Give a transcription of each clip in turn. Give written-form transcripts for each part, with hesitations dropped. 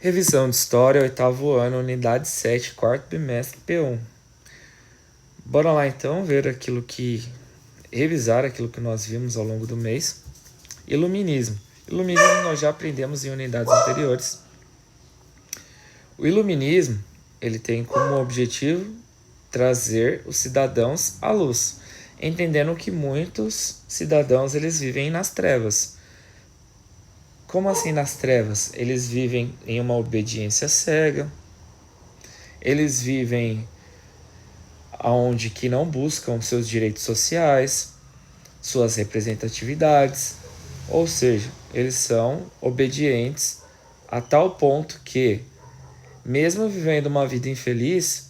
Revisão de História, oitavo ano, unidade 7, quarto bimestre, P1. Bora lá então revisar aquilo que nós vimos ao longo do mês. Iluminismo. Iluminismo nós já aprendemos em unidades anteriores. O iluminismo, ele tem como objetivo trazer os cidadãos à luz, entendendo que muitos cidadãos eles vivem nas trevas. Como assim nas trevas? Eles vivem em uma obediência cega, eles vivem onde que não buscam seus direitos sociais, suas representatividades, ou seja, eles são obedientes a tal ponto que, mesmo vivendo uma vida infeliz,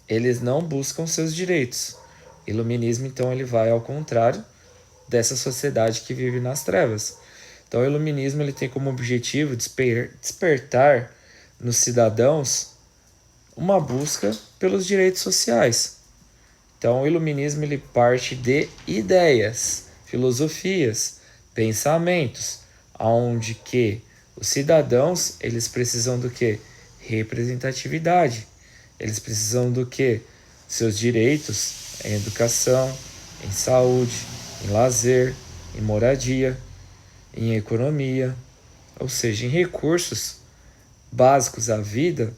eles não buscam seus direitos. O iluminismo, então, ele vai ao contrário dessa sociedade que vive nas trevas. Então, o iluminismo ele tem como objetivo despertar nos cidadãos uma busca pelos direitos sociais. Então, o iluminismo ele parte de ideias, filosofias, pensamentos, onde que os cidadãos eles precisam do que? Representatividade. Eles precisam do que? Seus direitos em educação, em saúde, em lazer, em moradia, em economia, ou seja, em recursos básicos à vida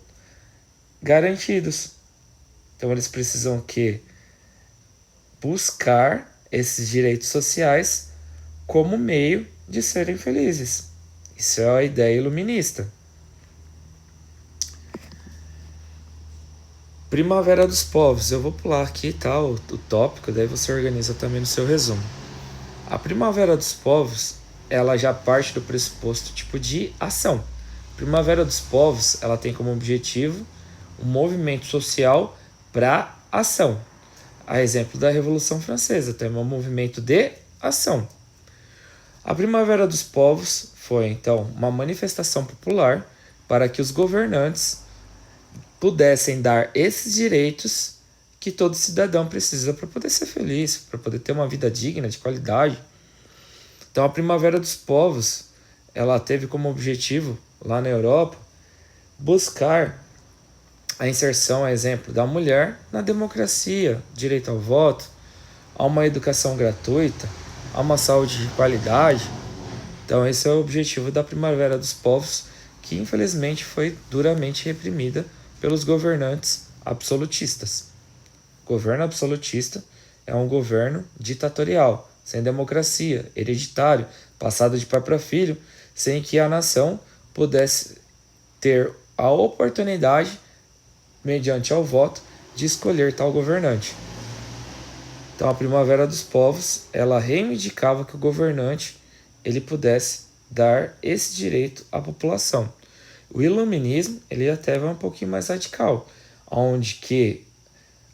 garantidos. Então eles precisam que buscar esses direitos sociais como meio de serem felizes. Isso é a ideia iluminista. Primavera dos Povos. Eu vou pular aqui, tá, o tópico, daí você organiza também no seu resumo. A Primavera dos Povos, ela já parte do pressuposto tipo de ação. Primavera dos Povos, ela tem como objetivo um movimento social para ação. A exemplo da Revolução Francesa, tem um movimento de ação. A Primavera dos Povos foi, então, uma manifestação popular para que os governantes pudessem dar esses direitos que todo cidadão precisa para poder ser feliz, para poder ter uma vida digna, de qualidade. Então, a Primavera dos Povos, ela teve como objetivo, lá na Europa, buscar a inserção, a exemplo, da mulher na democracia, direito ao voto, a uma educação gratuita, a uma saúde de qualidade. Então esse é o objetivo da Primavera dos Povos, que infelizmente foi duramente reprimida pelos governantes absolutistas. O governo absolutista é um governo ditatorial, sem democracia, hereditário, passado de pai para filho, sem que a nação pudesse ter a oportunidade, mediante ao voto, de escolher tal governante. Então a Primavera dos Povos, ela reivindicava que o governante ele pudesse dar esse direito à população. O iluminismo, ele até vai um pouquinho mais radical, onde que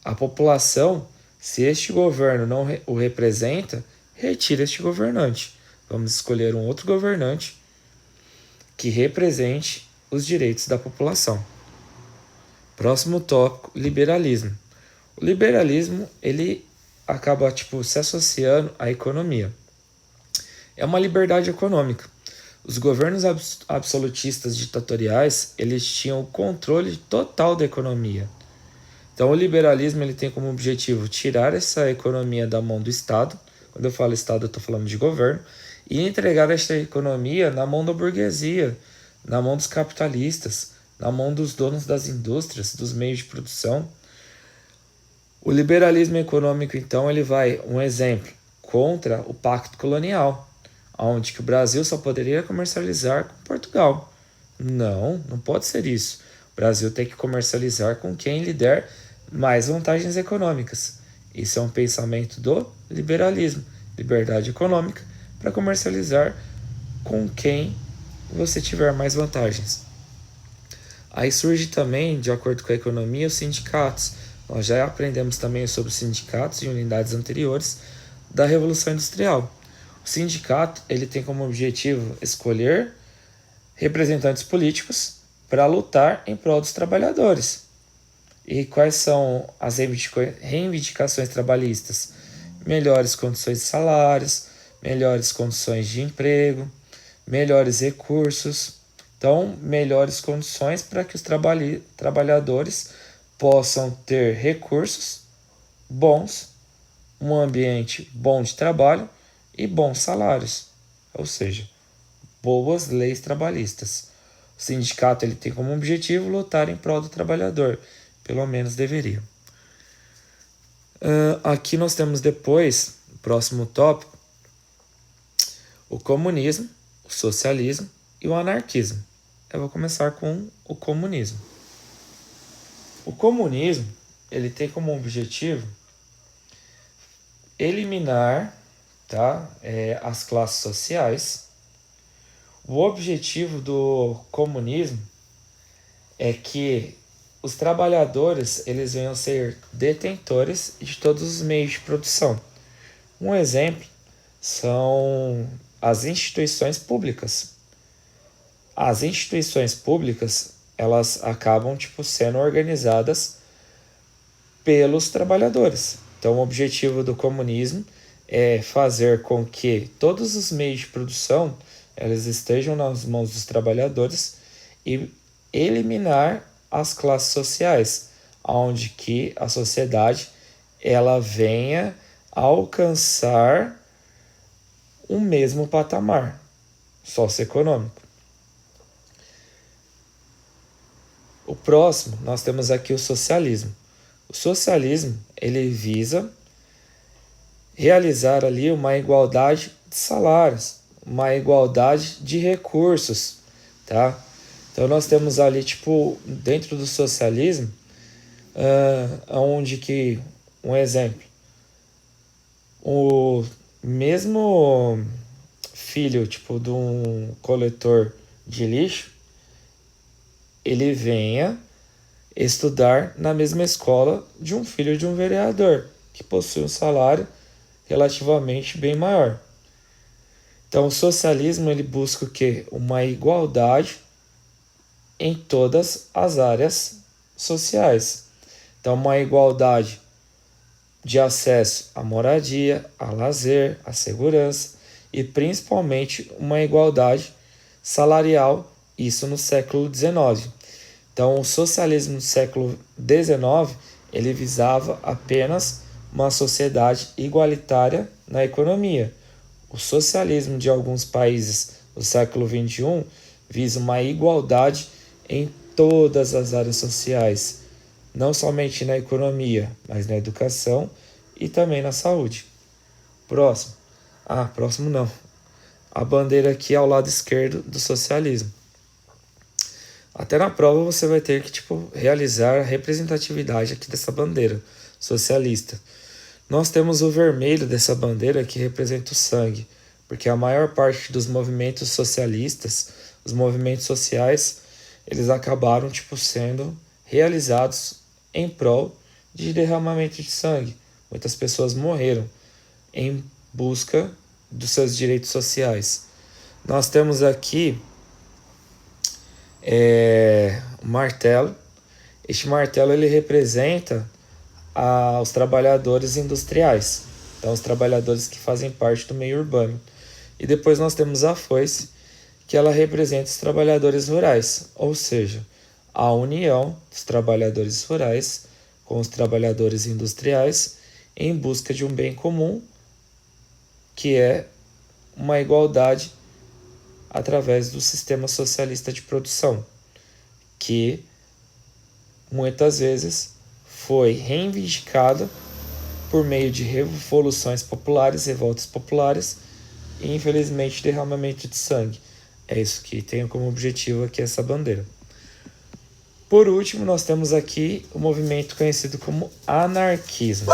a população, se este governo não o representa, retira este governante. Vamos escolher um outro governante que represente os direitos da população. Próximo tópico, liberalismo. O liberalismo, ele acaba se associando à economia. É uma liberdade econômica. Os governos absolutistas ditatoriais, eles tinham o controle total da economia. Então o liberalismo ele tem como objetivo tirar essa economia da mão do Estado. Quando eu falo Estado, eu estou falando de governo. E entregar esta economia na mão da burguesia, na mão dos capitalistas, na mão dos donos das indústrias, dos meios de produção. O liberalismo econômico, então, ele vai, um exemplo, contra o Pacto Colonial, onde que o Brasil só poderia comercializar com Portugal. Não pode ser isso. O Brasil tem que comercializar com quem lhe der mais vantagens econômicas. Isso é um pensamento do liberalismo, liberdade econômica, para comercializar com quem você tiver mais vantagens. Aí surge também, de acordo com a economia, os sindicatos. Nós já aprendemos também sobre os sindicatos em unidades anteriores da Revolução Industrial. O sindicato ele tem como objetivo escolher representantes políticos para lutar em prol dos trabalhadores. E quais são as reivindicações trabalhistas? Melhores condições de salários, melhores condições de emprego, melhores recursos, Então, melhores condições para que os trabalhadores possam ter recursos bons, um ambiente bom de trabalho e bons salários, ou seja, boas leis trabalhistas. O sindicato ele tem como objetivo lutar em prol do trabalhador, pelo menos deveria. Aqui nós temos depois, o próximo tópico, o comunismo, o socialismo e o anarquismo. Eu vou começar com o comunismo. O comunismo ele tem como objetivo eliminar, as classes sociais. O objetivo do comunismo é que os trabalhadores eles venham a ser detentores de todos os meios de produção. Um exemplo são as instituições públicas. As instituições públicas elas acabam sendo organizadas pelos trabalhadores. Então, o objetivo do comunismo é fazer com que todos os meios de produção elas estejam nas mãos dos trabalhadores e eliminar as classes sociais, onde que a sociedade ela venha a alcançar o mesmo patamar socioeconômico. O próximo, nós temos aqui o socialismo. O socialismo, ele visa realizar ali uma igualdade de salários, uma igualdade de recursos, tá? Então nós temos ali, dentro do socialismo, onde que, um exemplo, o mesmo filho, de um coletor de lixo, ele venha estudar na mesma escola de um filho de um vereador, que possui um salário relativamente bem maior. Então, o socialismo ele busca o quê? Uma igualdade em todas as áreas sociais. Então, uma igualdade de acesso à moradia, a lazer, à segurança e principalmente uma igualdade salarial, isso no século XIX. Então, o socialismo do século XIX, ele visava apenas uma sociedade igualitária na economia. O socialismo de alguns países do século XXI visa uma igualdade em todas as áreas sociais, não somente na economia, mas na educação e também na saúde. Próximo. Próximo não. A bandeira aqui ao lado esquerdo do socialismo. Até na prova você vai ter que realizar a representatividade aqui dessa bandeira socialista. Nós temos o vermelho dessa bandeira que representa o sangue, porque a maior parte dos movimentos socialistas, os movimentos sociais, eles acabaram sendo realizados em prol de derramamento de sangue. Muitas pessoas morreram em busca dos seus direitos sociais. Nós temos aqui o martelo. Este martelo ele representa os trabalhadores industriais, então os trabalhadores que fazem parte do meio urbano. E depois nós temos a foice, que ela representa os trabalhadores rurais, ou seja, a união dos trabalhadores rurais com os trabalhadores industriais em busca de um bem comum, que é uma igualdade através do sistema socialista de produção, que muitas vezes foi reivindicado por meio de revoluções populares, revoltas populares e, infelizmente, derramamento de sangue. É isso que tem como objetivo aqui essa bandeira. Por último, nós temos aqui o movimento conhecido como anarquismo.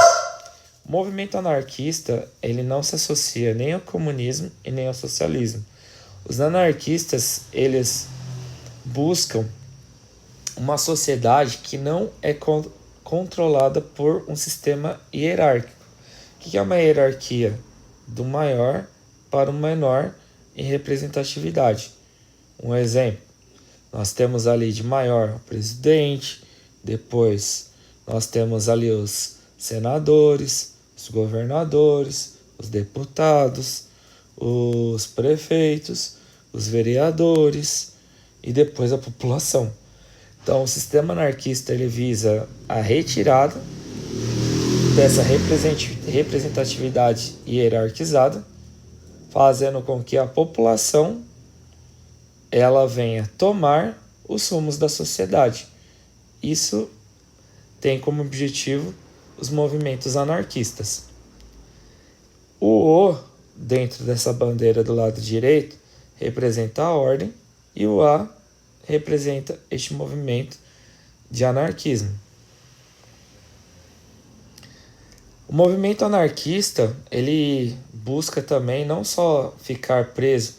O movimento anarquista ele não se associa nem ao comunismo e nem ao socialismo. Os anarquistas eles buscam uma sociedade que não é controlada por um sistema hierárquico. O que é uma hierarquia? Do maior para o menor em representatividade. Um exemplo, nós temos ali de maior o presidente, depois nós temos ali os senadores, os governadores, os deputados, os prefeitos, os vereadores e depois a população. Então, o sistema anarquista ele visa a retirada dessa representatividade hierarquizada, fazendo com que a população ela venha tomar os rumos da sociedade. Isso tem como objetivo os movimentos anarquistas. O O, dentro dessa bandeira do lado direito, representa a ordem e o A representa este movimento de anarquismo. O movimento anarquista, ele busca também não só ficar preso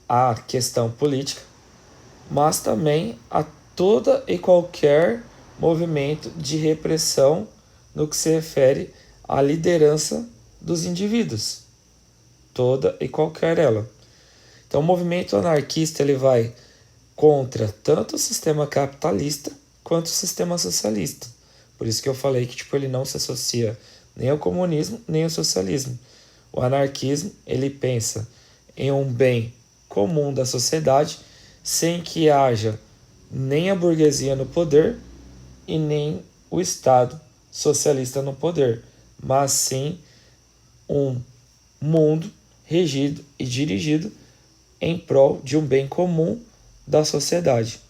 à questão política, mas também a toda e qualquer movimento de repressão no que se refere à liderança dos indivíduos, toda e qualquer ela. Então, o movimento anarquista ele vai contra tanto o sistema capitalista quanto o sistema socialista. Por isso que eu falei que ele não se associa nem ao comunismo nem ao socialismo. O anarquismo ele pensa em um bem comum da sociedade sem que haja nem a burguesia no poder e nem o Estado socialista no poder, mas sim um mundo regido e dirigido em prol de um bem comum da sociedade,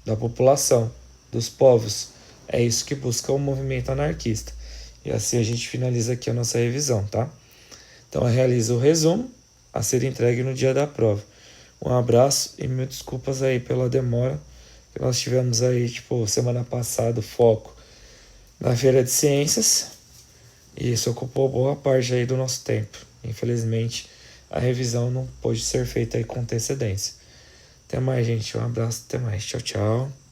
da população, dos povos. É isso que busca o movimento anarquista. E assim a gente finaliza aqui a nossa revisão, tá? Então eu realizo o resumo a ser entregue no dia da prova. Um abraço e mil desculpas aí pela demora que nós tivemos aí, semana passada, foco na Feira de Ciências, e isso ocupou boa parte aí do nosso tempo. Infelizmente, a revisão não pôde ser feita aí com antecedência. Até mais, gente. Um abraço. Até mais. Tchau, tchau.